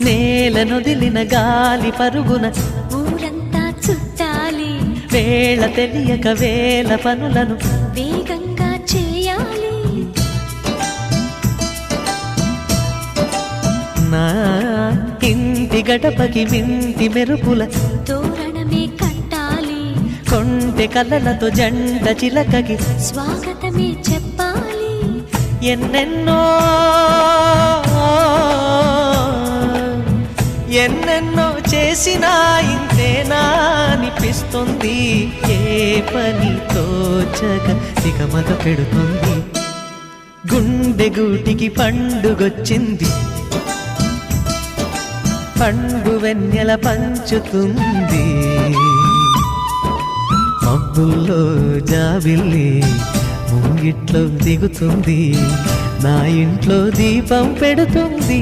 నేలనొదిలిన గాలి పరుగున ఊరంతా చుట్టాలి, వేళ తెలియక వేల పనులను వేగంగా చేయాలి. నా ఇంటి గడపకి వింటి మెరుపుల తోరణమే కట్టాలి, కొంటె కలలతో జంట చిలకకి స్వాగతమే చెప్పాలి. ఎన్నెన్నో ఎన్నెన్నో చేసినా ఇంతేనా అనిపిస్తుంది. ఏ పని తోచక దిగమగ పెడుతుంది. గుండె గూటికి పండుగొచ్చింది, పండు వెన్నెల పంచుతుంది. మబ్బుల్లో జాబిల్లి ముంగిట్లో దిగుతుంది, నా ఇంట్లో దీపం పెడుతుంది.